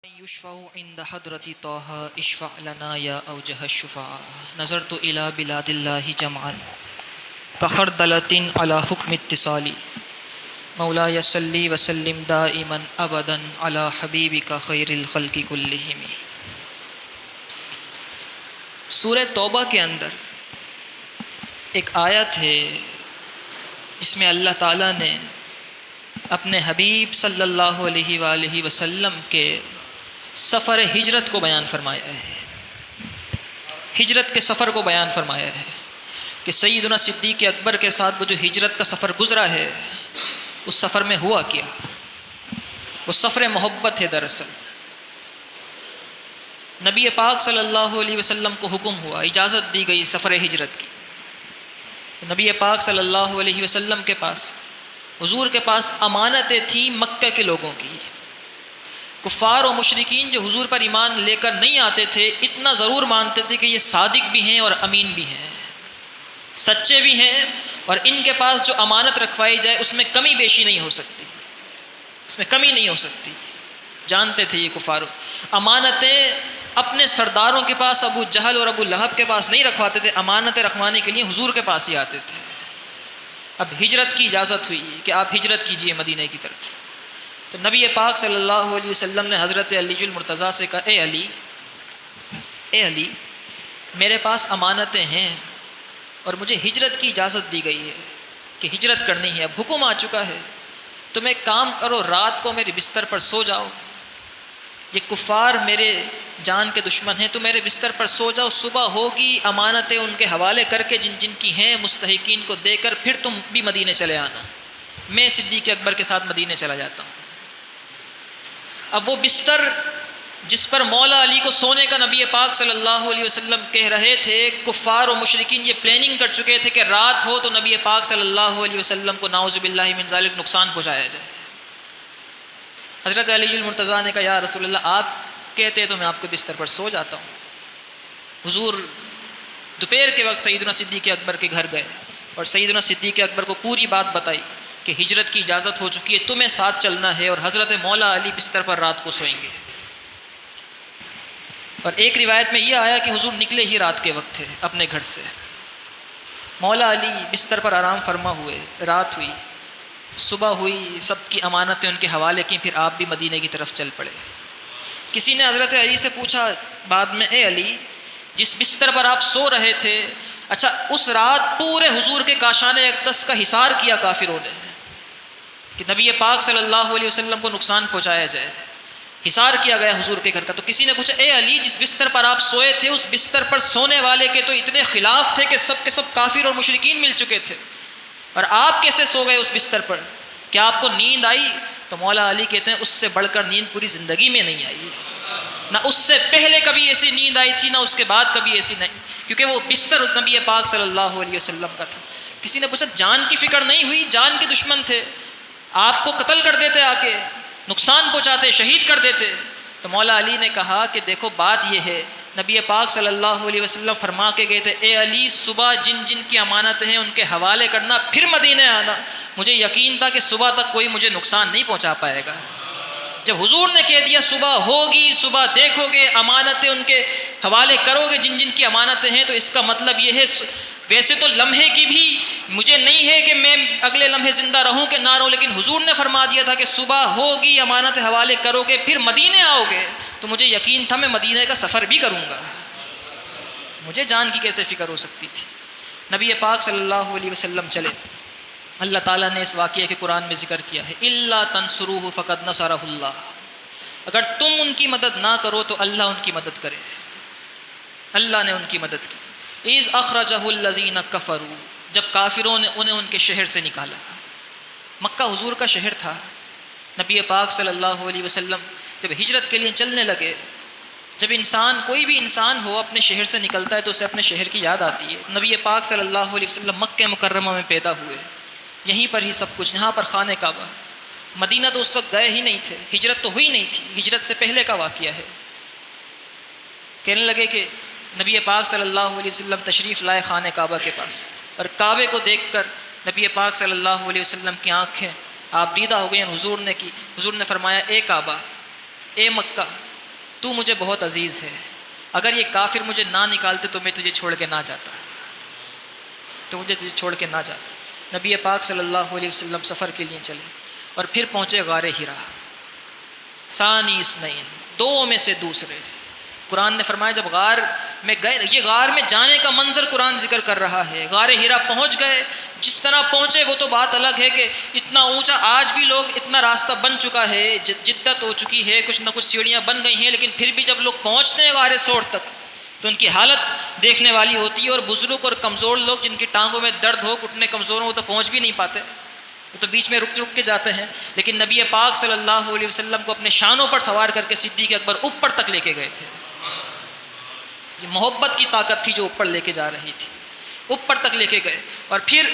يشفع عند حضرة طه اشفع لنا يا أوجه الشفعاء نظرت إلى بلاد الله جمعا كخردلة على حكم اتصالي مولاي صلي وسلم دائما أبدا على حبيبك خير الخلق كلهم. سورہ توبہ کے اندر ایک آیت ہے جس میں اللہ تعالیٰ نے اپنے حبیب صلی اللہ علیہ وآلہ وسلم کے سفر ہجرت کو بیان فرمایا ہے، ہجرت کے سفر کو بیان فرمایا ہے کہ سیدنا صدیق اکبر کے ساتھ وہ جو ہجرت کا سفر گزرا ہے اس سفر میں ہوا کیا، وہ سفر محبت ہے. دراصل نبی پاک صلی اللہ علیہ وسلم کو حکم ہوا، اجازت دی گئی سفر ہجرت کی. نبی پاک صلی اللہ علیہ وسلم کے پاس، حضور کے پاس امانتیں تھیں مکہ کے لوگوں کی. کفار و مشرکین جو حضور پر ایمان لے کر نہیں آتے تھے اتنا ضرور مانتے تھے کہ یہ صادق بھی ہیں اور امین بھی ہیں، سچے بھی ہیں، اور ان کے پاس جو امانت رکھوائی جائے اس میں کمی بیشی نہیں ہو سکتی، اس میں کمی نہیں ہو سکتی. جانتے تھے یہ کفار امانتیں اپنے سرداروں کے پاس، ابو جہل اور ابو لہب کے پاس نہیں رکھواتے تھے، امانتیں رکھوانے کے لیے حضور کے پاس ہی آتے تھے. اب ہجرت کی اجازت ہوئی کہ آپ ہجرت کیجئے مدینہ کی طرف. تو نبی پاک صلی اللہ علیہ وسلم نے حضرت علی المرتضیٰ سے کہا، اے علی میرے پاس امانتیں ہیں اور مجھے ہجرت کی اجازت دی گئی ہے کہ ہجرت کرنی ہے، اب حکم آ چکا ہے، تم ایک کام کرو، رات کو میرے بستر پر سو جاؤ. یہ کفار میرے جان کے دشمن ہیں، تو میرے بستر پر سو جاؤ، صبح ہوگی امانتیں ان کے حوالے کر کے جن جن کی ہیں مستحقین کو دے کر پھر تم بھی مدینے چلے آنا. میں صدیق اکبر کے ساتھ مدینے چلا جاتا ہوں. اب وہ بستر جس پر مولا علی کو سونے کا نبی پاک صلی اللہ علیہ وسلم کہہ رہے تھے، کفار و مشرکین یہ پلاننگ کر چکے تھے کہ رات ہو تو نبی پاک صلی اللہ علیہ وسلم کو نعوذ باللہ من ذالک نقصان پہنچایا جائے. حضرت علی المرتضیٰ نے کہا، یا رسول اللہ آپ کہتے تو میں آپ کے بستر پر سو جاتا ہوں. حضور دوپہر کے وقت سیدنا صدیق اکبر کے گھر گئے اور سیدنا صدیق اکبر کو پوری بات بتائی کہ ہجرت کی اجازت ہو چکی ہے، تمہیں ساتھ چلنا ہے، اور حضرت مولا علی بستر پر رات کو سوئیں گے. اور ایک روایت میں یہ آیا کہ حضور نکلے ہی رات کے وقت تھے اپنے گھر سے. مولا علی بستر پر آرام فرما ہوئے، رات ہوئی، صبح ہوئی، سب کی امانتیں ان کے حوالے کی، پھر آپ بھی مدینے کی طرف چل پڑے. کسی نے حضرت علی سے پوچھا بعد میں، اے علی جس بستر پر آپ سو رہے تھے، اچھا اس رات پورے حضور کے کاشان اقدس کا حصار کیا کافروں نے کہ نبی پاک صلی اللہ علیہ وسلم کو نقصان پہنچایا جائے، حصار کیا گیا حضور کے گھر کا. تو کسی نے پوچھا، اے علی جس بستر پر آپ سوئے تھے اس بستر پر سونے والے کے تو اتنے خلاف تھے کہ سب کے سب کافر اور مشرکین مل چکے تھے، اور آپ کیسے سو گئے اس بستر پر؟ کیا آپ کو نیند آئی؟ تو مولا علی کہتے ہیں اس سے بڑھ کر نیند پوری زندگی میں نہیں آئی، نہ اس سے پہلے کبھی ایسی نیند آئی تھی، نہ اس کے بعد کبھی ایسی نہیں، کیونکہ وہ بستر نبی پاک صلی اللہ علیہ وسلم کا تھا. کسی نے پوچھا جان کی فکر نہیں ہوئی؟ جان کے دشمن تھے، آپ کو قتل کر دیتے، آ کے نقصان پہنچاتے، شہید کر دیتے. تو مولا علی نے کہا کہ دیکھو بات یہ ہے، نبی پاک صلی اللہ علیہ وسلم فرما کے گئے تھے، اے علی صبح جن جن کی امانتیں ہیں ان کے حوالے کرنا، پھر مدینے آنا. مجھے یقین تھا کہ صبح تک کوئی مجھے نقصان نہیں پہنچا پائے گا. جب حضور نے کہہ دیا صبح ہوگی، صبح دیکھو گے، امانتیں ان کے حوالے کرو گے جن جن کی امانتیں ہیں، تو اس کا مطلب یہ ہے ویسے تو لمحے کی بھی مجھے نہیں ہے کہ میں اگلے لمحے زندہ رہوں کہ نہ رہوں، لیکن حضور نے فرما دیا تھا کہ صبح ہوگی، امانت حوالے کرو گے، پھر مدینے آؤ گے، تو مجھے یقین تھا میں مدینے کا سفر بھی کروں گا. مجھے جان کی کیسے فکر ہو سکتی تھی. نبی پاک صلی اللہ علیہ وسلم چلے. اللہ تعالیٰ نے اس واقعے کے قرآن میں ذکر کیا ہے، الا تنصروہ فقد نصرہ اللہ، اگر تم ان کی مدد نہ کرو تو اللہ ان کی مدد کرے. اللہ نے ان کی مدد کی. اذ اخرجہ الذین کفروا، جب کافروں نے انہیں ان کے شہر سے نکالا. مکہ حضور کا شہر تھا. نبی پاک صلی اللہ علیہ وسلم جب ہجرت کے لیے چلنے لگے، جب کوئی بھی انسان ہو اپنے شہر سے نکلتا ہے تو اسے اپنے شہر کی یاد آتی ہے. نبی پاک صلی اللہ علیہ وسلم مکہ مکرمہ میں پیدا ہوئے، یہیں پر ہی سب کچھ، یہاں پر خانہ کعبہ. مدینہ تو اس وقت گئے ہی نہیں تھے، ہجرت تو ہوئی نہیں تھی، ہجرت سے پہلے کا واقعہ ہے. کہنے لگے کہ نبی پاک صلی اللہ علیہ وسلم تشریف لائے خانہ کعبہ کے پاس، اور کعبے کو دیکھ کر نبی پاک صلی اللہ علیہ وسلم کی آنکھیں آپ دیدہ ہو گئیں. حضور نے فرمایا، اے کعبہ، اے مکہ، تو مجھے بہت عزیز ہے، اگر یہ کافر مجھے نہ نکالتے تو میں تجھے چھوڑ کے نہ جاتا، تو مجھے تجھے چھوڑ کے نہ جاتا۔ نبی پاک صلی اللہ علیہ وسلم سفر کے لیے چلے اور پھر پہنچے غار ہرا، ثانی اثنین، دو میں سے دوسرے۔ قرآن نے فرمایا جب غار میں گئے، یہ غار میں جانے کا منظر قرآن ذکر کر رہا ہے، غار ہرا پہنچ گئے، جس طرح پہنچے وہ تو بات الگ ہے کہ اتنا اونچا، آج بھی لوگ اتنا راستہ بن چکا ہے، جدت ہو چکی ہے، کچھ نہ کچھ سیڑھیاں بن گئی ہیں، لیکن پھر بھی جب لوگ پہنچتے ہیں غار سور تک تو ان کی حالت دیکھنے والی ہوتی ہے، اور بزرگ اور کمزور لوگ جن کی ٹانگوں میں درد ہو، گھٹنے کمزور ہوں، وہ تو پہنچ بھی نہیں پاتے، وہ تو بیچ میں رک رک کے جاتے ہیں، لیکن نبی پاک صلی اللہ علیہ وسلم کو اپنے شانوں پر سوار کر کے صدیق اکبر اوپر تک لے کے گئے تھے۔ یہ محبت کی طاقت تھی جو اوپر لے کے جا رہی تھی، اوپر تک لے کے گئے، اور پھر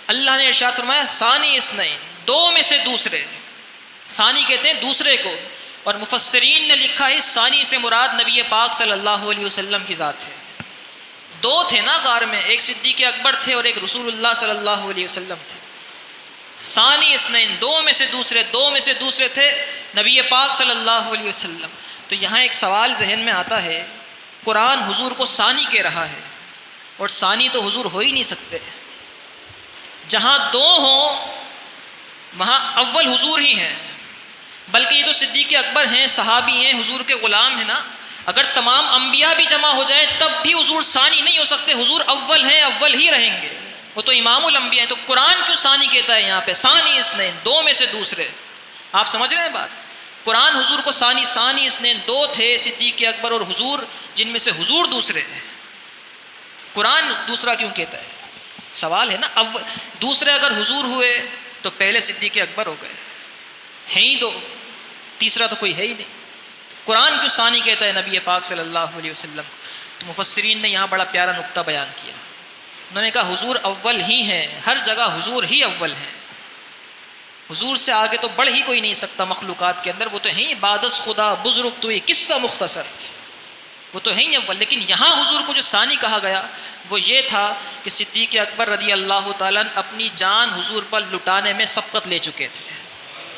اللہ نے ارشاد فرمایا ثانی اثنین، دو میں سے دوسرے، ثانی کہتے ہیں دوسرے کو، اور مفسرین نے لکھا ہے ثانی سے مراد نبی پاک صلی اللہ علیہ وسلم کی ذات ہے۔ دو تھے نا غار میں، ایک صدیق اکبر تھے اور ایک رسول اللہ صلی اللہ علیہ وسلم تھے۔ ثانی اثنین، دو میں سے دوسرے، دو میں سے دوسرے تھے نبی پاک صلی اللہ علیہ وسلم۔ تو یہاں ایک سوال ذہن میں آتا ہے، قرآن حضور کو ثانی کہہ رہا ہے، اور ثانی تو حضور ہو ہی نہیں سکتے، جہاں دو ہوں وہاں اول حضور ہی ہیں، بلکہ یہ تو صدیق اکبر ہیں، صحابی ہیں، حضور کے غلام ہیں نا، اگر تمام انبیاء بھی جمع ہو جائیں تب بھی حضور ثانی نہیں ہو سکتے، حضور اول ہیں، اول ہی رہیں گے، وہ تو امام الانبیاء ہیں۔ تو قرآن کیوں ثانی کہتا ہے یہاں پہ؟ ثانی اثنین، دو میں سے دوسرے، آپ سمجھ رہے ہیں بات؟ قرآن حضور کو ثانی اثنین، دو تھے صدیق اکبر اور حضور، جن میں سے حضور دوسرے ہیں، قرآن دوسرا کیوں کہتا ہے؟ سوال ہے نا، دوسرے اگر حضور ہوئے تو پہلے صدیق اکبر ہو گئے، ہیں ہی دو، تیسرا تو کوئی ہے ہی نہیں، قرآن کیوں ثانی کہتا ہے نبی پاک صلی اللہ علیہ وسلم کو؟ تو مفسرین نے یہاں بڑا پیارا نقطہ بیان کیا، انہوں نے کہا حضور اول ہی ہیں، ہر جگہ حضور ہی اول ہیں، حضور سے آگے تو بڑھ ہی کوئی نہیں سکتا مخلوقات کے اندر، وہ تو ہیں بادس خدا بزرگ توئی قصہ مختصر، وہ تو ہیں اول، لیکن یہاں حضور کو جو ثانی کہا گیا وہ یہ تھا کہ صدیق اکبر رضی اللہ تعالیٰ اپنی جان حضور پر لٹانے میں سبقت لے چکے تھے،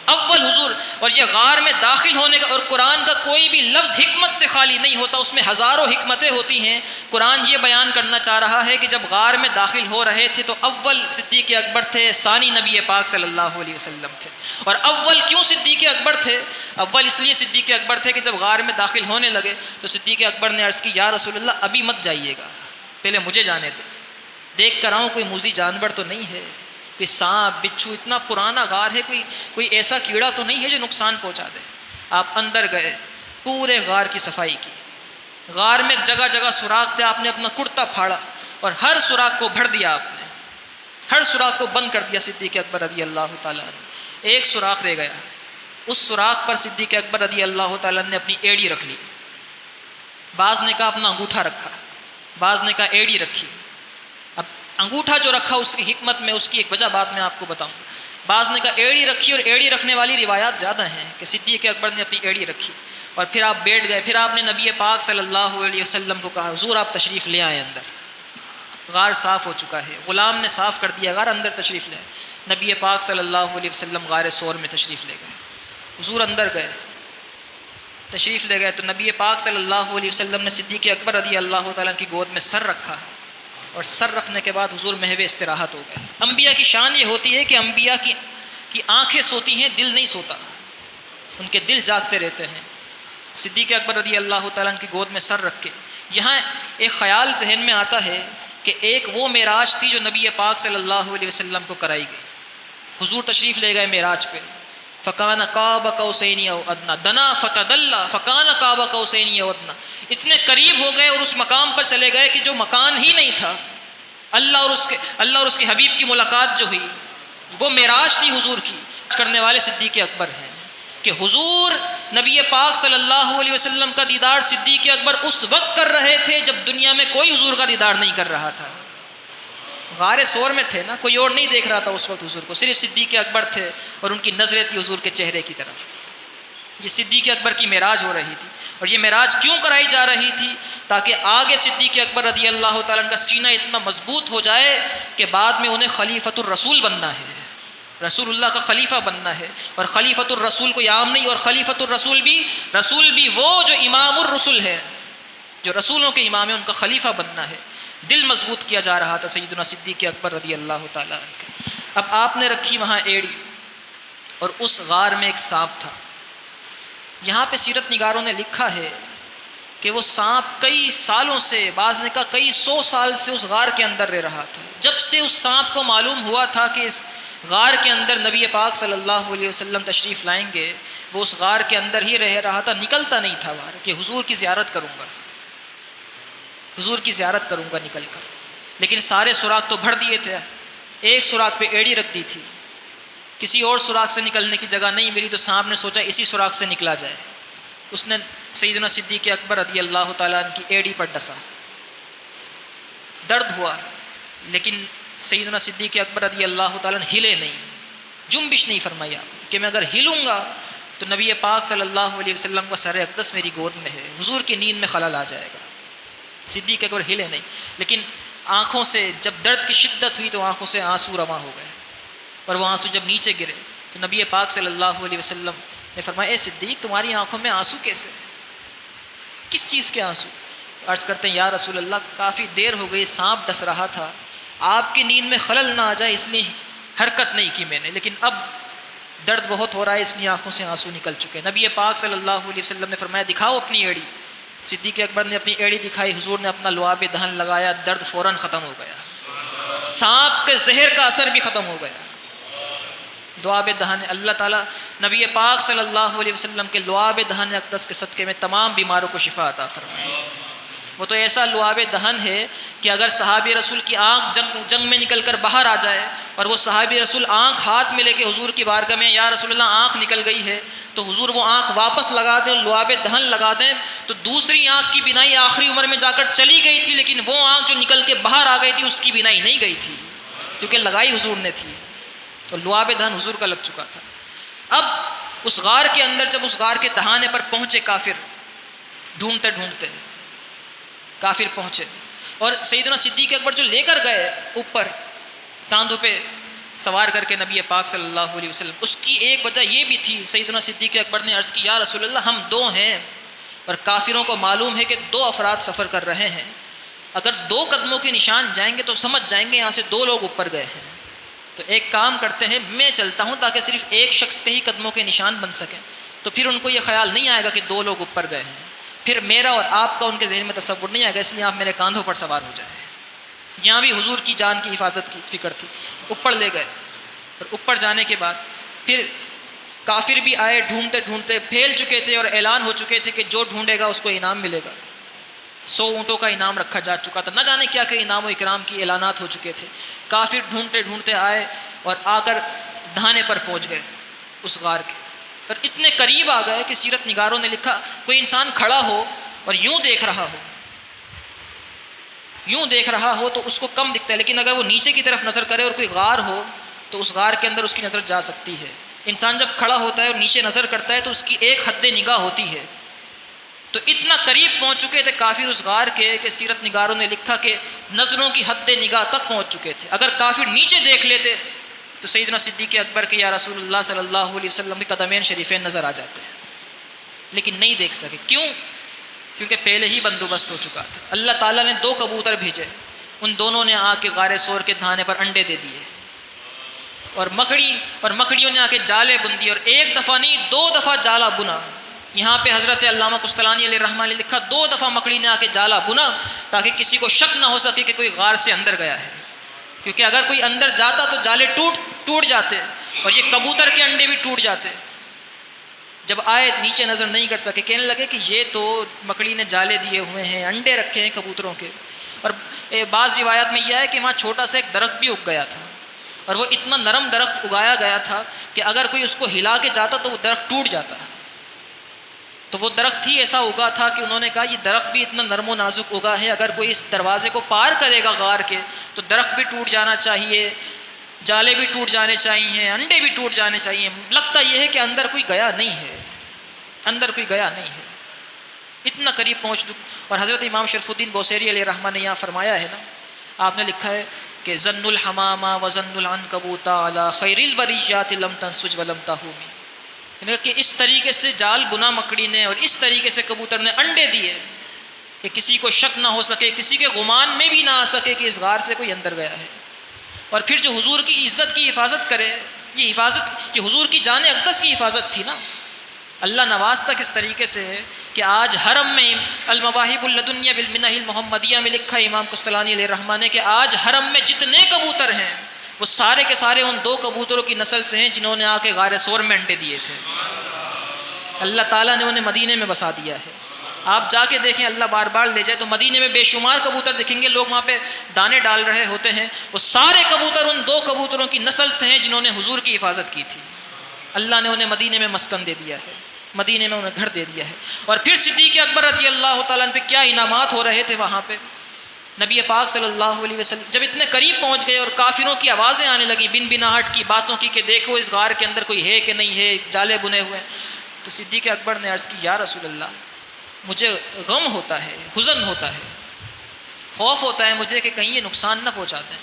اول حضور، اور یہ غار میں داخل ہونے کا، اور قرآن کا کوئی بھی لفظ حکمت سے خالی نہیں ہوتا، اس میں ہزاروں حکمتیں ہوتی ہیں۔ قرآن یہ بیان کرنا چاہ رہا ہے کہ جب غار میں داخل ہو رہے تھے تو اول صدیق اکبر تھے، ثانی نبی پاک صلی اللہ علیہ وسلم تھے۔ اور اول کیوں صدیق اکبر تھے؟ اول اس لیے صدیق اکبر تھے کہ جب غار میں داخل ہونے لگے تو صدیق اکبر نے عرض کی یا رسول اللہ ابھی مت جائیے گا، پہلے مجھے جانے دیں، دیکھ کر آؤں کوئی موذی جانور تو نہیں ہے، کوئی سانپ بچھو، اتنا پرانا غار ہے، کوئی ایسا کیڑا تو نہیں ہے جو نقصان پہنچا دے۔ آپ اندر گئے، پورے غار کی صفائی کی، غار میں جگہ جگہ سوراخ تھے، آپ نے اپنا کرتا پھاڑا اور ہر سوراخ کو بھر دیا، آپ نے ہر سوراخ کو بند کر دیا۔ صدیق اکبر رضی اللہ تعالیٰ عنہ، ایک سوراخ رہ گیا، اس سوراخ پر صدیق اکبر رضی اللہ تعالیٰ نے اپنی ایڑی رکھ لی، بعض نے کہا اپنا انگوٹھا رکھا، بعض نے کہا ایڑی رکھی۔ اب انگوٹھا جو رکھا اس کی حکمت میں، اس کی ایک وجہ بعد میں آپ کو بتاؤں گا۔ بعض نے کہا ایڑی رکھی، اور ایڑی رکھنے والی روایات زیادہ ہیں کہ صدیق اکبر نے اپنی ایڑی رکھی، اور پھر آپ بیٹھ گئے، پھر آپ نے نبی پاک صلی اللہ علیہ وسلم کو کہا حضور آپ تشریف لے آئیں اندر، غار صاف ہو چکا ہے، غلام نے صاف کر دیا غار، اندر تشریف لے آئیں۔ نبی پاک صلی اللہ علیہ وسلم غار ثور میں تشریف لے گئے، حضور اندر گئے، تشریف لے گئے تو نبی پاک صلی اللہ علیہ وسلم نے صدیق اکبر رضی اللہ تعالیٰ کی گود میں سر رکھا، اور سر رکھنے کے بعد حضور محو استراحت ہو گئے۔ انبیاء کی شان یہ ہوتی ہے کہ انبیاء کی آنکھیں سوتی ہیں، دل نہیں سوتا، ان کے دل جاگتے رہتے ہیں۔ صدیق اکبر رضی اللہ تعالیٰ کی گود میں سر رکھ کے یہاں ایک خیال ذہن میں آتا ہے کہ ایک وہ معراج تھی جو نبی پاک صلی اللہ علیہ وسلم کو کرائی گئی، حضور تشریف لے گئے معراج پہ، فکان قاب قوسین او ادنی، دنا فتدلی فکان قاب قوسین او ادنی، اتنے قریب ہو گئے اور اس مقام پر چلے گئے کہ جو مکان ہی نہیں تھا، اللہ اور اس کے حبیب کی ملاقات جو ہوئی وہ معراج تھی حضور کی۔ کرنے والے صدیق اکبر ہیں کہ حضور نبی پاک صلی اللہ علیہ وسلم کا دیدار صدیق اکبر اس وقت کر رہے تھے جب دنیا میں کوئی حضور کا دیدار نہیں کر رہا تھا، غار ثور میں تھے نا، کوئی اور نہیں دیکھ رہا تھا اس وقت حضور کو، صرف صدیق اکبر تھے اور ان کی نظریں تھی حضور کے چہرے کی طرف۔ یہ صدیق اکبر کی معراج ہو رہی تھی، اور یہ معراج کیوں کرائی جا رہی تھی؟ تاکہ آگے صدیق اکبر رضی اللہ تعالیٰ کا سینہ اتنا مضبوط ہو جائے کہ بعد میں انہیں خلیفۃ الرسول بننا ہے، رسول اللہ کا خلیفہ بننا ہے، اور خلیفۃ الرسول کوئی عام نہیں، اور خلیفۃ الرسول بھی وہ جو امام الرسل ہے، جو رسولوں کے امام ہیں، ان کا خلیفہ بننا ہے۔ دل مضبوط کیا جا رہا تھا سیدنا صدیق اکبر رضی اللہ تعالیٰ عنہ کا۔ اب آپ نے رکھی وہاں ایڑی، اور اس غار میں ایک سانپ تھا۔ یہاں پہ سیرت نگاروں نے لکھا ہے کہ وہ سانپ کئی سالوں سے، بعض نے کہا کئی 100 سال سے اس غار کے اندر رہ رہا تھا۔ جب سے اس سانپ کو معلوم ہوا تھا کہ اس غار کے اندر نبی پاک صلی اللہ علیہ وسلم تشریف لائیں گے، وہ اس غار کے اندر ہی رہ رہا تھا، نکلتا نہیں تھا باہر کہ حضور کی زیارت کروں گا، حضور کی زیارت کروں گا نکل کر۔ لیکن سارے سوراخ تو بھر دیے تھے، ایک سوراخ پہ ایڑی رکھ دی تھی، کسی اور سوراخ سے نکلنے کی جگہ نہیں ملی، تو سانپ نے سوچا اسی سوراخ سے نکلا جائے۔ اس نے سیدنا صدیق اکبر رضی اللہ تعالیٰ عنہ کی ایڑی پر ڈسا، درد ہوا، لیکن سیدنا صدیق اکبر رضی اللہ تعالیٰ عنہ ہلے نہیں، جنبش نہیں فرمایا کہ میں اگر ہلوں گا تو نبی پاک صلی اللہ علیہ وسلم کا سر اقدس میری گود میں ہے، حضور کی نیند میں خلل آ جائے گا۔ صدیق اکبر ہلے نہیں، لیکن آنکھوں سے جب درد کی شدت ہوئی تو آنکھوں سے آنسو رواں ہو گئے، اور وہ آنسو جب نیچے گرے تو نبی پاک صلی اللہ علیہ وسلم نے فرمایا اے صدیق تمہاری آنکھوں میں آنسو کیسے؟ کس چیز کے آنسو؟ عرض کرتے ہیں یا رسول اللہ کافی دیر ہو گئی، سانپ ڈس رہا تھا، آپ کی نیند میں خلل نہ آ جائے اس لیے حرکت نہیں کی میں نے، لیکن اب درد بہت ہو رہا ہے اس لیے آنکھوں سے آنسو نکل چکے۔ نبی پاک صلی اللہ علیہ وسلم نے فرمایا دکھاؤ اپنی ایڑی۔ صدیق اکبر نے اپنی ایڑی دکھائی، حضور نے اپنا لعاب دہن لگایا، درد فوراً ختم ہو گیا، سانپ کے زہر کا اثر بھی ختم ہو گیا۔ لعاب دہن اللہ تعالیٰ نبی پاک صلی اللہ علیہ وسلم کے لعاب دہن اقدس کے صدقے میں تمام بیماروں کو شفا عطا فرمائے۔ وہ تو ایسا لعاب دہن ہے کہ اگر صحابی رسول کی آنکھ جنگ میں نکل کر باہر آ جائے، اور وہ صحابی رسول آنکھ ہاتھ میں لے کے حضور کی بارگاہ میں یا رسول اللہ آنکھ نکل گئی ہے، تو حضور وہ آنکھ واپس لگا دیں، لعاب دہن لگا دیں، تو دوسری آنکھ کی بینائی آخری عمر میں جا کر چلی گئی تھی، لیکن وہ آنکھ جو نکل کے باہر آ گئی تھی اس کی بینائی نہیں گئی تھی، کیونکہ لگائی حضور نے تھی، تو لعاب دہن حضور کا لگ چکا تھا۔ اب اس غار کے اندر جب اس غار کے دہانے پر پہنچے کافر، ڈھونڈتے ڈھونڈتے کافر پہنچے، اور سیدنا صدیق اکبر جو لے کر گئے اوپر کاندھوں پہ سوار کر کے نبی پاک صلی اللہ علیہ وسلم، اس کی ایک وجہ یہ بھی تھی، سیدنا صدیق اکبر نے عرض کی یا رسول اللہ ہم 2 ہیں، اور کافروں کو معلوم ہے کہ 2 افراد سفر کر رہے ہیں، اگر 2 قدموں کے نشان جائیں گے تو سمجھ جائیں گے یہاں سے 2 لوگ اوپر گئے ہیں، تو ایک کام کرتے ہیں میں چلتا ہوں تاکہ صرف ایک شخص کے ہی قدموں کے نشان بن سکیں، تو پھر ان کو یہ خیال نہیں آئے گا کہ 2 لوگ اوپر گئے ہیں، پھر میرا اور آپ کا ان کے ذہن میں تصور نہیں آئے گا، اس لیے آپ میرے کاندھوں پر سوار ہو جائیں۔ یہاں بھی حضور کی جان کی حفاظت کی فکر تھی، اوپر لے گئے، اور اوپر جانے کے بعد پھر کافر بھی آئے، ڈھونڈتے ڈھونڈتے پھیل چکے تھے، اور اعلان ہو چکے تھے کہ جو ڈھونڈے گا اس کو انعام ملے گا، 100 اونٹوں کا انعام رکھا جا چکا تھا، نہ جانے کیا کہ انعام و اکرام کی اعلانات ہو چکے تھے۔ کافر ڈھونڈتے ڈھونڈتے آئے اور آ کر دہانے پر پہنچ گئے اس غار کے، اور اتنے قریب آ گئے کہ سیرت نگاروں نے لکھا کوئی انسان کھڑا ہو اور یوں دیکھ رہا ہو تو اس کو کم دکھتا ہے، لیکن اگر وہ نیچے کی طرف نظر کرے اور کوئی غار ہو تو اس غار کے اندر اس کی نظر جا سکتی ہے۔ انسان جب کھڑا ہوتا ہے اور نیچے نظر کرتا ہے تو اس کی ایک حد نگاہ ہوتی ہے، تو اتنا قریب پہنچ چکے تھے کافر اس غار کے کہ سیرت نگاروں نے لکھا کہ نظروں کی حد نگاہ تک پہنچ چکے تھے، اگر کافر نیچے دیکھ لیتے تو سیدنا صدیق اکبر کے یا رسول اللہ صلی اللہ علیہ وسلم کے قدمین شریفین نظر آ جاتے ہیں، لیکن نہیں دیکھ سکے۔ کیوں؟ کیونکہ پہلے ہی بندوبست ہو چکا تھا۔ اللہ تعالیٰ نے 2 کبوتر بھیجے، ان دونوں نے آ کے غار سور کے دہانے پر انڈے دے دیے، اور مکڑیوں نے آ کے جالے بن دیے، اور 1 دفعہ نہیں 2 دفعہ جالا بنا۔ یہاں پہ حضرت علامہ قسطلانی علیہ الرحمہ نے لکھا 2 دفعہ مکڑی نے آ کے جالا بنا تاکہ کسی کو شک نہ ہو سکے کہ کوئی غار سے اندر گیا ہے، کیونکہ اگر کوئی اندر جاتا تو جالے ٹوٹ جاتے، اور یہ کبوتر کے انڈے بھی ٹوٹ جاتے۔ جب آئے نیچے نظر نہیں کر سکے، کہنے لگے کہ یہ تو مکڑی نے جالے دیے ہوئے ہیں، انڈے رکھے ہیں کبوتروں کے، اور بعض روایات میں یہ ہے کہ وہاں چھوٹا سا ایک درخت بھی اگ گیا تھا، اور وہ اتنا نرم درخت اگایا گیا تھا کہ اگر کوئی اس کو ہلا کے جاتا تو وہ درخت ٹوٹ جاتا۔ تو وہ درخت ہی ایسا اگا تھا کہ انہوں نے کہا یہ درخت بھی اتنا نرم و نازک اگا ہے، اگر کوئی اس دروازے کو پار کرے گا غار کے تو درخت بھی ٹوٹ جانا چاہیے، جالے بھی ٹوٹ جانے چاہیے، انڈے بھی ٹوٹ جانے چاہیے۔ لگتا یہ ہے کہ اندر کوئی گیا نہیں ہے، اتنا قریب پہنچ دوں۔ اور حضرت امام شرف الدین بوصیری علیہ الرحمہ نے یہاں فرمایا ہے نا، آپ نے لکھا ہے کہ ظن الحمامہ وظن العنکبوت علی خیر البریات لم تنسج ولم تہومی، یعنی کہ اس طریقے سے جال بنا مکڑی نے اور اس طریقے سے کبوتر نے انڈے دیے کہ کسی کو شک نہ ہو سکے، کسی کے گمان میں بھی نہ آ سکے کہ اس غار سے کوئی اندر گیا ہے۔ اور پھر جو حضور کی عزت کی حفاظت کرے، یہ حفاظت، یہ حضور کی جان اقدس کی حفاظت تھی نا۔ اللہ نوازتا کس طریقے سے ہے کہ آج حرم میں المواہب اللدنیہ بالمنہ المحمدیہ میں لکھا امام قسطلانی علیہ الرحمہ نے کہ آج حرم میں جتنے کبوتر ہیں وہ سارے کے سارے ان 2 کبوتروں کی نسل سے ہیں جنہوں نے آ کے غار ثور میں انڈے دیے تھے۔ اللہ تعالیٰ نے انہیں مدینے میں بسا دیا ہے۔ آپ جا کے دیکھیں، اللہ بار بار لے جائے تو مدینے میں بے شمار کبوتر دکھیں گے، لوگ وہاں پہ دانے ڈال رہے ہوتے ہیں، وہ سارے کبوتر ان 2 کبوتروں کی نسل سے ہیں جنہوں نے حضور کی حفاظت کی تھی۔ اللہ نے انہیں مدینے میں مسکن دے دیا ہے، مدینے میں انہیں گھر دے دیا ہے۔ اور پھر صدیق اکبر رضی اللہ تعالیٰ عنہ پہ کیا انعامات ہو رہے تھے وہاں پہ۔ نبی پاک صلی اللہ علیہ وسلم جب اتنے قریب پہنچ گئے اور کافروں کی آوازیں آنے لگیں بن بناہٹ کی باتوں کی کہ دیکھو اس غار کے اندر کوئی ہے کہ نہیں ہے، جالے بنے ہوئے ہیں، تو صدیق اکبر نے عرض کی یا رسول اللہ مجھے غم ہوتا ہے، حزن ہوتا ہے، خوف ہوتا ہے مجھے کہ کہیں یہ نقصان نہ پہنچا دیں۔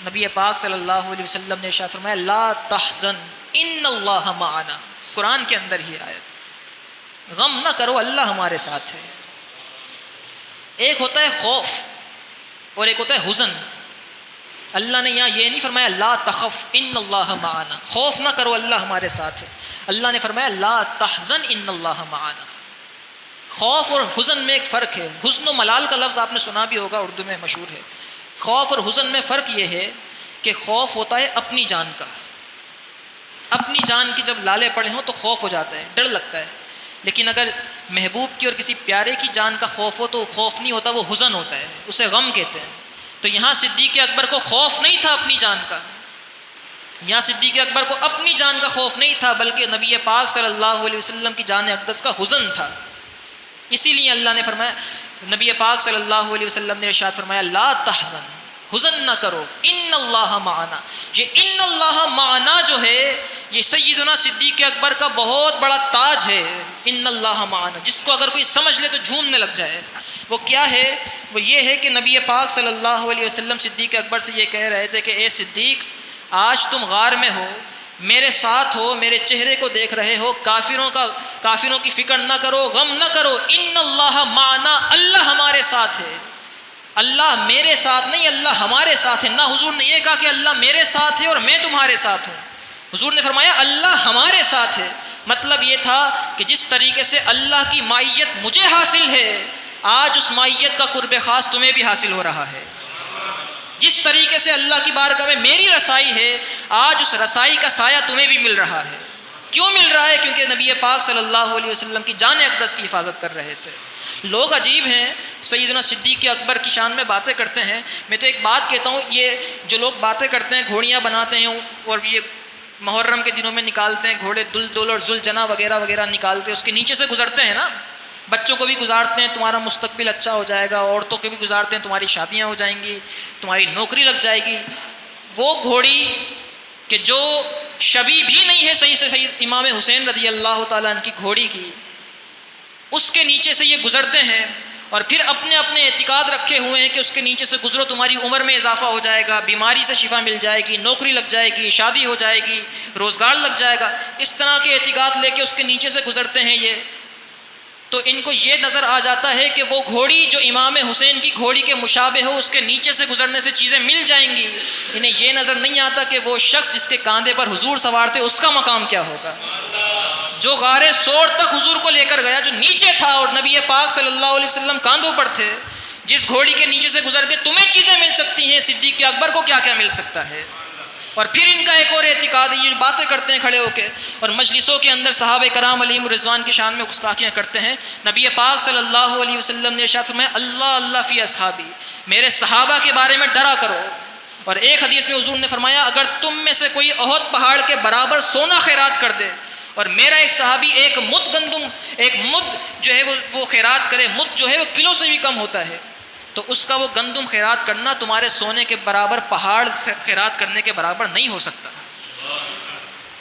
نبی پاک صلی اللہ علیہ وسلم نے ارشاد فرمایا لا تحزن ان اللہ معنا، قرآن کے اندر ہی آیت، غم نہ کرو اللہ ہمارے ساتھ ہے۔ ایک ہوتا ہے خوف اور ایک ہوتا ہے حزن۔ اللہ نے یہاں یہ نہیں فرمایا لا تخف ان اللہ معنا، خوف نہ کرو اللہ ہمارے ساتھ ہے۔ اللہ نے فرمایا لا تحزن ان اللہ معنا۔ خوف اور حزن میں ایک فرق ہے۔ حزن و ملال کا لفظ آپ نے سنا بھی ہوگا، اردو میں مشہور ہے۔ خوف اور حزن میں فرق یہ ہے کہ خوف ہوتا ہے اپنی جان کا، اپنی جان کی جب لالے پڑے ہوں تو خوف ہو جاتا ہے، ڈر لگتا ہے، لیکن اگر محبوب کی اور کسی پیارے کی جان کا خوف ہو تو خوف نہیں ہوتا، وہ حزن ہوتا ہے، اسے غم کہتے ہیں۔ تو یہاں صدیق اکبر کو خوف نہیں تھا اپنی جان کا، یہاں صدیق اکبر کو اپنی جان کا خوف نہیں تھا، بلکہ نبی پاک صلی اللہ علیہ وسلم کی جان اقدس کا حزن تھا۔ اسی لیے اللہ نے فرمایا، نبی پاک صلی اللہ علیہ وسلم نے ارشاد فرمایا لا تحزن، حزن نہ کرو، ان اللہ معنا۔ یہ ان اللہ معنا جو ہے یہ سیدنا صدیق اکبر کا بہت بڑا تاج ہے، ان اللہ معنا، جس کو اگر کوئی سمجھ لے تو جھومنے لگ جائے۔ وہ کیا ہے؟ وہ یہ ہے کہ نبی پاک صلی اللہ علیہ وسلم صدیق اکبر سے یہ کہہ رہے تھے کہ اے صدیق آج تم غار میں ہو، میرے ساتھ ہو، میرے چہرے کو دیکھ رہے ہو، کافروں کی فکر نہ کرو، غم نہ کرو، ان اللہ معنا، اللہ ہمارے ساتھ ہے۔ اللہ میرے ساتھ نہیں، اللہ ہمارے ساتھ ہے۔ نہ حضور نے یہ کہا کہ اللہ میرے ساتھ ہے اور میں تمہارے ساتھ ہوں، حضور نے فرمایا اللہ ہمارے ساتھ ہے۔ مطلب یہ تھا کہ جس طریقے سے اللہ کی معیت مجھے حاصل ہے، آج اس معیت کا قرب خاص تمہیں بھی حاصل ہو رہا ہے۔ جس طریقے سے اللہ کی بارگاہ میں میری رسائی ہے، آج اس رسائی کا سایہ تمہیں بھی مل رہا ہے۔ کیوں مل رہا ہے؟ کیونکہ نبی پاک صلی اللہ علیہ وسلم کی جان اقدس کی حفاظت کر رہے تھے۔ لوگ عجیب ہیں، سیدنا صدیق اکبر کی شان میں باتیں کرتے ہیں۔ میں تو ایک بات کہتا ہوں، یہ جو لوگ باتیں کرتے ہیں، گھوڑیاں بناتے ہیں اور یہ محرم کے دنوں میں نکالتے ہیں گھوڑے، دلدل اور ذوالجنا وغیرہ وغیرہ نکالتے ہیں، اس کے نیچے سے گزرتے ہیں نا، بچوں کو بھی گزارتے ہیں تمہارا مستقبل اچھا ہو جائے گا، عورتوں کو بھی گزارتے ہیں تمہاری شادیاں ہو جائیں گی، تمہاری نوکری لگ جائے گی۔ وہ گھوڑی کہ جو شبیہ بھی نہیں ہے صحیح سے صحیح امام حسین رضی اللہ تعالیٰ عنہ کی گھوڑی کی، اس کے نیچے سے یہ گزرتے ہیں اور پھر اپنے اپنے اعتقاد رکھے ہوئے ہیں کہ اس کے نیچے سے گزرو تمہاری عمر میں اضافہ ہو جائے گا، بیماری سے شفا مل جائے گی، نوکری لگ جائے گی، شادی ہو جائے گی، روزگار لگ جائے گا۔ اس طرح کے اعتقاد لے کے اس کے نیچے سے گزرتے ہیں یہ، تو ان کو یہ نظر آ جاتا ہے کہ وہ گھوڑی جو امام حسین کی گھوڑی کے مشابہ ہو، اس کے نیچے سے گزرنے سے چیزیں مل جائیں گی۔ انہیں یہ نظر نہیں آتا کہ وہ شخص جس کے کاندھے پر حضور سوار تھے اس کا مقام کیا ہوگا، جو غار ثور تک حضور کو لے کر گیا، جو نیچے تھا اور نبی پاک صلی اللہ علیہ وسلم کاندھوں پر تھے، جس گھوڑی کے نیچے سے گزر کے تمہیں چیزیں مل سکتی ہیں، صدیق اکبر کو کیا کیا مل سکتا ہے۔ اور پھر ان کا ایک اور اعتقاد ہے، یہ باتیں کرتے ہیں کھڑے ہو کے اور مجلسوں کے اندر صحابہ کرام علیہم الرضوان کی شان میں گستاخیاں کرتے ہیں۔ نبی پاک صلی اللہ علیہ وسلم نے ارشاد فرمایا اللہ اللہ فی اصحابی، میرے صحابہ کے بارے میں ڈرا کرو۔ اور ایک حدیث میں حضور نے فرمایا اگر تم میں سے کوئی احد پہاڑ کے برابر سونا خیرات کر دے اور میرا ایک صحابی ایک مد گندم، ایک مد جو ہے وہ خیرات کرے، مد جو ہے وہ کلو سے بھی کم ہوتا ہے، تو اس کا وہ گندم خیرات کرنا تمہارے سونے کے برابر، پہاڑ سے خیرات کرنے کے برابر نہیں ہو سکتا۔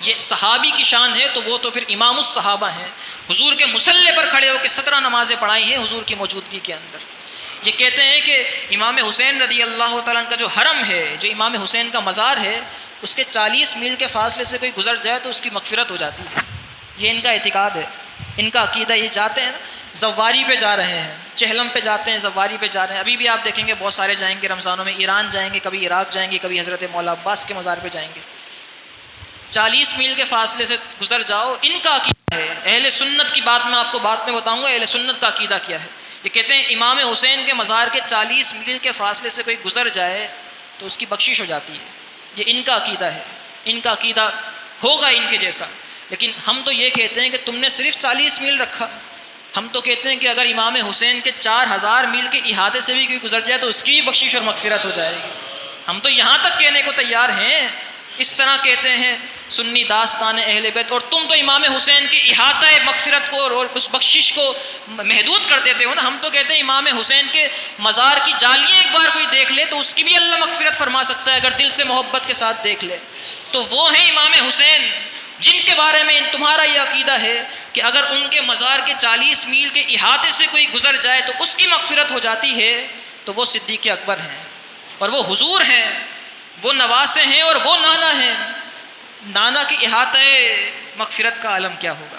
یہ صحابی کی شان ہے، تو وہ تو پھر امام الصحابہ ہیں، حضور کے مصلی پر کھڑے ہو کے 17 نمازیں پڑھائی ہیں حضور کی موجودگی کے اندر۔ یہ کہتے ہیں کہ امام حسین رضی اللہ تعالیٰ عنہ کا جو حرم ہے، جو امام حسین کا مزار ہے، اس کے 40 میل کے فاصلے سے کوئی گزر جائے تو اس کی مغفرت ہو جاتی ہے۔ یہ ان کا اعتقاد ہے، ان کا عقیدہ۔ یہ جاتے ہیں زواری پہ جا رہے ہیں، چہلم پہ جاتے ہیں، زواری پہ جا رہے ہیں۔ ابھی بھی آپ دیکھیں گے بہت سارے جائیں گے رمضانوں میں، ایران جائیں گے، کبھی عراق جائیں گے، کبھی حضرت مولا عباس کے مزار پہ جائیں گے۔ 40 میل کے فاصلے سے گزر جاؤ، ان کا عقیدہ ہے۔ اہل سنت کی بات میں آپ کو بعد میں بتاؤں گا، اہل سنت کا عقیدہ کیا ہے۔ یہ کہتے ہیں امام حسین کے مزار کے 40 میل کے فاصلے سے کوئی گزر جائے تو اس کی بخشش ہو جاتی ہے۔ یہ ان کا عقیدہ ہے، ان کا عقیدہ ہوگا ان کے جیسا۔ لیکن ہم تو یہ کہتے ہیں کہ تم نے صرف 40 میل رکھا۔ ہم تو کہتے ہیں کہ اگر امام حسین کے 4000 میل کے احاطے سے بھی کوئی گزر جائے تو اس کی بھی بخشش اور مغفرت ہو جائے گی۔ ہم تو یہاں تک کہنے کو تیار ہیں۔ اس طرح کہتے ہیں سنی داستان اہل بیت، اور تم تو امام حسین کے احاطہ مغفرت کو اور اس بخشش کو محدود کر دیتے ہو نا۔ ہم تو کہتے ہیں امام حسین کے مزار کی جالیاں ایک بار کوئی دیکھ لے تو اس کی بھی اللہ مغفرت فرما سکتا ہے، اگر دل سے محبت کے ساتھ دیکھ لے۔ تو وہ ہیں امام حسین جن کے بارے میں تمہارا یہ عقیدہ ہے کہ اگر ان کے مزار کے 40 میل کے احاطے سے کوئی گزر جائے تو اس کی مغفرت ہو جاتی ہے، تو وہ صدیق اکبر ہیں اور وہ حضور ہیں، وہ نواسے ہیں اور وہ نانا ہیں۔ نانا کے احاطہ مغفرت کا عالم کیا ہوگا؟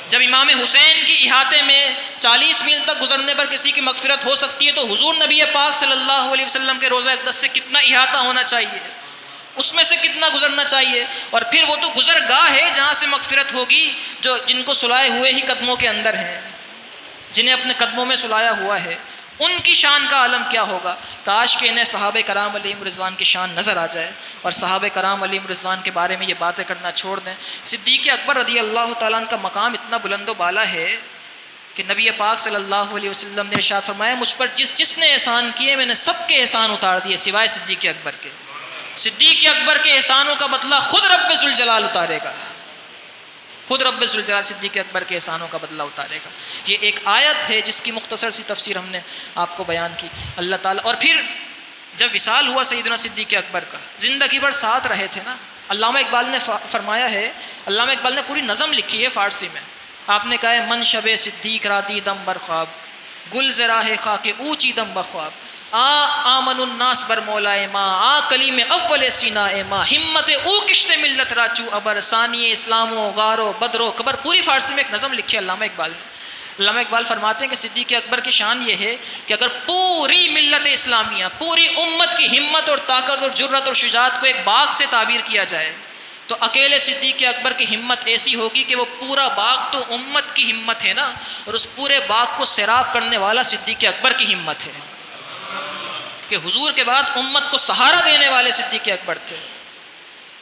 جب امام حسین کی احاطے میں 40 میل تک گزرنے پر کسی کی مغفرت ہو سکتی ہے تو حضور نبی پاک صلی اللہ علیہ وسلم کے روضہ اقدس سے کتنا احاطہ ہونا چاہیے، اس میں سے کتنا گزرنا چاہیے۔ اور پھر وہ تو گزر گاہ ہے جہاں سے مغفرت ہوگی، جو جن کو سلائے ہوئے ہی قدموں کے اندر ہیں، جنہیں اپنے قدموں میں سلایا ہوا ہے، ان کی شان کا عالم کیا ہوگا۔ کاش کہ انہیں صحابہ کرام علیہم رضوان کی شان نظر آ جائے اور صحابہ کرام علیہم رضوان کے بارے میں یہ باتیں کرنا چھوڑ دیں۔ صدیق اکبر رضی اللہ تعالیٰ عنہ کا مقام اتنا بلند و بالا ہے کہ نبی پاک صلی اللہ علیہ وسلم نے ارشاد فرمایا مجھ پر جس نے احسان کیے میں نے سب کے احسان اتار دیے سوائے صدیق اکبر کے۔ صدیق اکبر کے احسانوں کا بدلہ خود رب ذوالجلال اتارے گا، خود رب ذوالجلال صدیق اکبر کے احسانوں کا بدلہ اتارے گا۔ یہ ایک آیت ہے جس کی مختصر سی تفسیر ہم نے آپ کو بیان کی۔ اللہ تعالیٰ اور پھر جب وصال ہوا سیدنا صدیق اکبر کا، زندگی بھر ساتھ رہے تھے نا۔ علامہ اقبال نے فرمایا ہے، علامہ اقبال نے پوری نظم لکھی ہے فارسی میں۔ آپ نے کہا ہے من شب صدیق راتی دم بر خواب، گل زراہ خاک اونچی دم بخواب، آمن الناس بر مولائے ماں، آ کلیم اول سینہ ماں، ہمت او کشت ملت راچو ابر، ثانی اسلام و غارو بدر و قبر۔ پوری فارسی میں ایک نظم لکھی ہے علامہ اقبال نے۔ علامہ اقبال فرماتے ہیں کہ صدیق اکبر کی شان یہ ہے کہ اگر پوری ملت اسلامیہ، پوری امت کی ہمت اور طاقت اور جرت اور شجاعت کو ایک باغ سے تعبیر کیا جائے تو اکیلے صدیق اکبر کی ہمت ایسی ہوگی کہ وہ پورا باغ تو امت کی ہمت ہے نا، اور اس پورے باغ کو سیراب کرنے والا صدیق اکبر کی ہمت ہے، کہ حضور کے بعد امت کو سہارا دینے والے صدیق اکبر تھے۔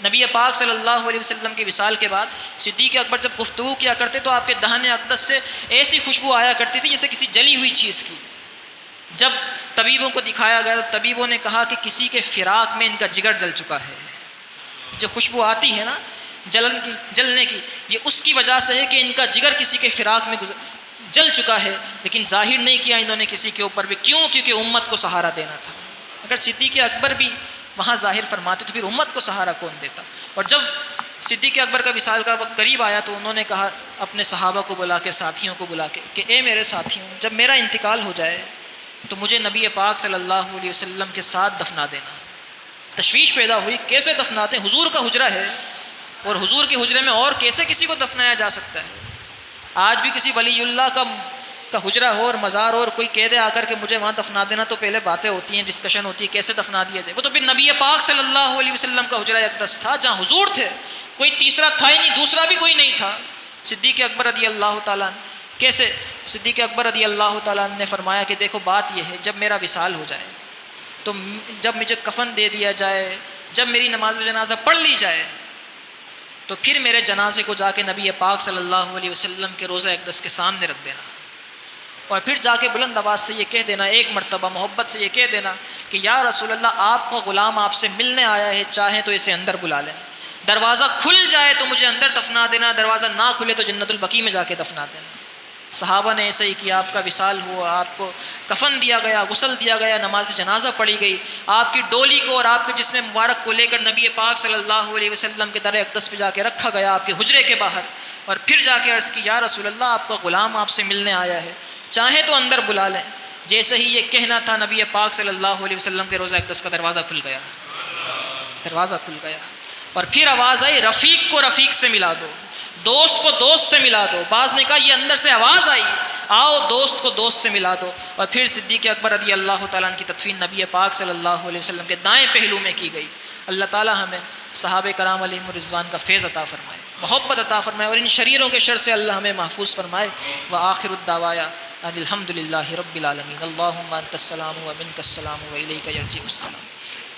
نبی پاک صلی اللہ علیہ وسلم کی وصال کے بعد صدیق اکبر جب گفتگو کیا کرتے تو آپ کے دہن اقدس سے ایسی خوشبو آیا کرتی تھی جیسے کسی جلی ہوئی چیز کی۔ جب طبیبوں کو دکھایا گیا تو طبیبوں نے کہا کہ کسی کے فراق میں ان کا جگر جل چکا ہے۔ جو خوشبو آتی ہے نا جلنے کی، یہ اس کی وجہ سے ہے کہ ان کا جگر کسی کے فراق میں جل چکا ہے، لیکن ظاہر نہیں کیا انہوں نے کسی کے اوپر بھی۔ کیوں؟ کیونکہ امت کو سہارا دینا تھا۔ اگر صدیق اکبر بھی وہاں ظاہر فرماتے تو پھر امت کو سہارا کون دیتا۔ اور جب صدیق اکبر کا وصال کا وقت قریب آیا تو انہوں نے کہا اپنے صحابہ کو بلا کے، ساتھیوں کو بلا کے کہ اے میرے ساتھیوں، جب میرا انتقال ہو جائے تو مجھے نبی پاک صلی اللہ علیہ وسلم کے ساتھ دفنا دینا۔ تشویش پیدا ہوئی، کیسے دفناتے ہیں؟ حضور کا حجرہ ہے، اور حضور کے حجرے میں اور کیسے کسی کو دفنایا جا سکتا ہے؟ آج بھی کسی ولی اللہ کا حجرہ ہو اور مزار ہو اور کوئی کہہ دے آ کر کے مجھے وہاں دفنا دینا، تو پہلے باتیں ہوتی ہیں، ڈسکشن ہوتی ہے کیسے دفنا دیا جائے۔ وہ تو پھر نبی پاک صلی اللہ علیہ وسلم کا حجرہ اقدس تھا جہاں حضور تھے، کوئی تیسرا تھا ہی نہیں، دوسرا بھی کوئی نہیں تھا۔ صدیق اکبر رضی اللہ تعالیٰ عنہ کیسے، صدیق اکبر رضی اللہ تعالیٰ عنہ نے فرمایا کہ دیکھو بات یہ ہے، جب میرا وصال ہو جائے تو جب مجھے کفن دے دیا جائے، جب میری نماز جنازہ پڑھ لی جائے تو پھر میرے جنازے کو جا کے نبی پاک صلی اللہ علیہ وسلم کے روضہ اقدس کے سامنے رکھ دینا، اور پھر جا کے بلند آواز سے یہ کہہ دینا، ایک مرتبہ محبت سے یہ کہہ دینا کہ یا رسول اللہ، آپ کا غلام آپ سے ملنے آیا ہے، چاہیں تو اسے اندر بلا لیں، دروازہ کھل جائے تو مجھے اندر دفنا دینا، دروازہ نہ کھلے تو جنت البقیع میں جا کے دفنا دینا۔ صحابہ نے ایسے ہی کیا، آپ کا وصال ہوا، آپ کو کفن دیا گیا، غسل دیا گیا، نماز جنازہ پڑھی گئی، آپ کی ڈولی کو اور آپ کے جسم مبارک کو لے کر نبی پاک صلی اللہ علیہ وسلم کے در اقدس پہ جا کے رکھا گیا آپ کے حجرے کے باہر، اور پھر جا کے عرض کی یا رسول اللہ، آپ کا غلام آپ سے ملنے آیا ہے، چاہیں تو اندر بلا لیں۔ جیسے ہی یہ کہنا تھا نبی پاک صلی اللہ علیہ وسلم کے روضہ اقدس کا دروازہ کھل گیا، دروازہ کھل گیا، اور پھر آواز آئی رفیق کو رفیق سے ملا دو، دوست کو دوست سے ملا دو۔ بعض نے کہا یہ اندر سے آواز آئی آؤ دوست کو دوست سے ملا دو، اور پھر صدیق اکبر رضی اللہ تعالیٰ عنہ کی تدفین نبی پاک صلی اللہ علیہ وسلم کے دائیں پہلو میں کی گئی۔ اللہ تعالیٰ ہمیں صحابہ کرام علیہم الرضوان کا فیض عطا فرمائے، محبت عطا فرمائے، اور ان شریروں کے شر سے اللہ ہمیں محفوظ فرمائے۔ وآخر الدعوایا ان الحمد للہ رب العالمین، اللہم انت السلام ومنک السلام والیک یرجع السلام،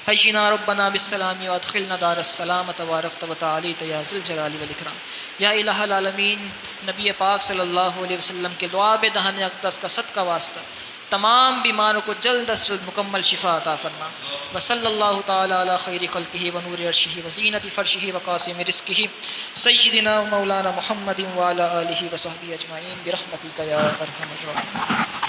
حینا ربنا بالسلام وادخلنا دار السلام تبارکت وتعالیت یا ذی الجلال والاکرام۔ یا الہ العالمین، نبی پاک صلی اللہ علیہ وسلم کے لعاب دہن اقدس کا صدقہ واسطہ تمام بیماروں کو جلد از جلد مکمل شفا عطا فرما۔ وصلی اللہ تعالی علی خیر خلقہ ونور عرشہ وزینت فرشہ وقاسم رزقہ سیدنا مولانا محمد وعلی آلہ وصحبہ اجمعین برحمتک یا ارحم الراحمین۔